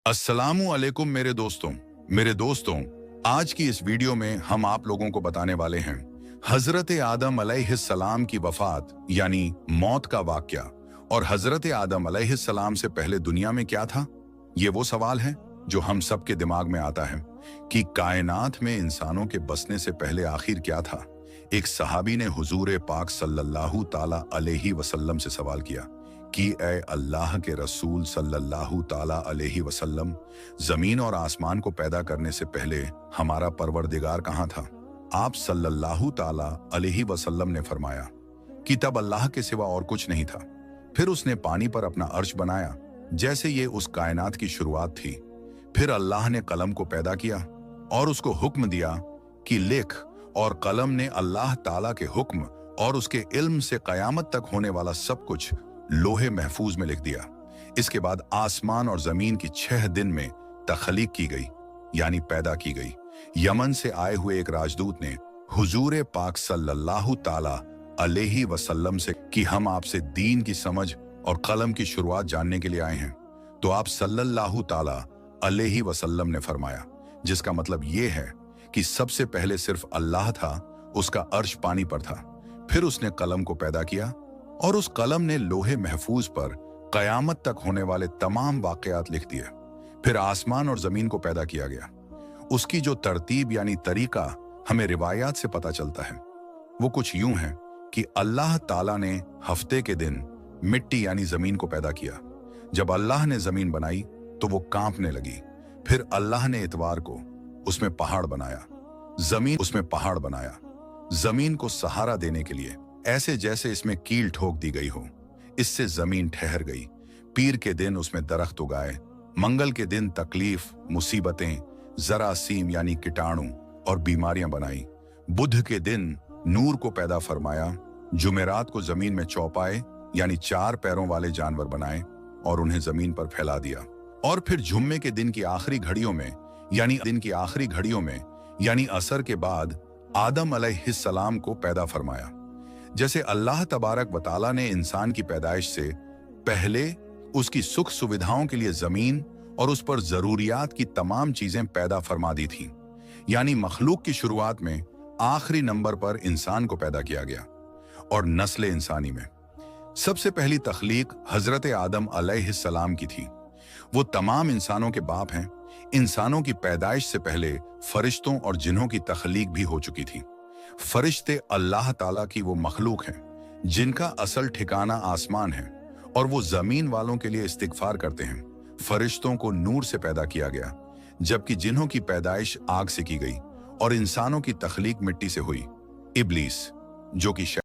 अस्सलामु अलैकुम मेरे दोस्तों, आज की इस वीडियो में हम आप लोगों को बताने वाले हैं हजरत आदम अलैहिस्सलाम की वफात यानी मौत का वाकया। और हजरत आदम अलैहिस्सलाम से पहले दुनिया में क्या था? ये वो सवाल है जो हम सब के दिमाग में आता है कि कायनात में इंसानों के बसने से पहले आखिर क्या था। एक सहाबी ने हुजूर पाक सल्लल्लाहु ताला अलैहि वसल्लम से सवाल किया कि ए अल्लाह के रसूल सल्लल्लाहु ताला अलैहि वसल्लम, जमीन और आसमान को पैदा करने से पहले हमारा परवरदिगार कहाँ था? आप सल्लल्लाहु ताला अलैहि वसल्लम ने फरमाया कि तब अल्लाह के सिवा और कुछ नहीं था। फिर उसने पानी पर अपना अर्श बनाया जैसे ये उस कायनात की शुरुआत थी। फिर अल्लाह ने कलम को पैदा किया और उसको हुक्म दिया कि लिख, और कलम ने अल्लाह ताला के हुक्म और उसके इल्म से कयामत तक होने वाला सब कुछ लोहे महफूज में लिख दिया। इसके बाद आसमान और जमीन की 6 दिन में तख्लीक की गई यानी पैदा की गई। यमन से आए हुए एक राजदूत ने हुजूर पाक सल्लल्लाहु ताला अलैहि वसल्लम से कि हम आपसे दीन की समझ और कलम की शुरुआत जानने के लिए आए हैं। तो आप सल्लल्लाहु ताला अलैहि वसल्लम ने फरमाया, जिसका मतलब ये है कि सबसे पहले सिर्फ अल्लाह था, उसका अर्श पानी पर था। फिर उसने कलम को पैदा किया और उस कलम ने लोहे महफूज पर कयामत तक होने वाले तमाम वाकयात लिख दिए। फिर आसमान और जमीन को पैदा किया गया। उसकी जो तरतीब यानी तरीका हमें रिवायात से पता चलता है वो कुछ यूं है कि अल्लाह ताला ने हफ्ते के दिन मिट्टी यानी जमीन को पैदा किया। जब अल्लाह ने जमीन बनाई तो वो कांपने लगी। फिर अल्लाह ने इतवार को उसमें पहाड़ बनाया, जमीन उसमें पहाड़ बनाया, जमीन को सहारा देने के लिए, ऐसे जैसे इसमें कील ठोक दी गई हो। इससे जमीन ठहर गई। पीर के दिन उसमें दरख्त उगाए, मंगल के दिन तकलीफ, मुसीबतें, जरासीम यानी कीटाणु और बीमारियां बनाई। बुध के दिन नूर को पैदा फरमाया। जुमेरात को जमीन में चौपाए यानी 4 पैरों वाले जानवर बनाए और उन्हें जमीन पर फैला दिया। और फिर जुम्मे के दिन की आखिरी घड़ियों में यानी असर के बाद आदम अलैहिस्सलाम को पैदा फरमाया। जैसे अल्लाह तबारक व तआला ने इंसान की पैदाइश से पहले उसकी सुख सुविधाओं के लिए जमीन और उस पर जरूरियात की तमाम चीजें पैदा फरमा दी थीं, यानी मखलूक की शुरुआत में आखिरी नंबर पर इंसान को पैदा किया गया। और नस्ल इंसानी में सबसे पहली तख्लीक हजरत आदम अलैहिस्सलाम की थी। वो तमाम इंसानों के बाप हैं। इंसानों की पैदाइश से पहले फरिश्तों और जिन्हों की तख्लीक भी हो चुकी थी। फरिश्ते अल्लाह ताला की वो मखलूक हैं जिनका असल ठिकाना आसमान है और वो जमीन वालों के लिए इस्तिगफार करते हैं। फरिश्तों को नूर से पैदा किया गया, जबकि जिन्हों की पैदाइश आग से की गई, और इंसानों की तख्लीक मिट्टी से हुई। इब्लीस जो कि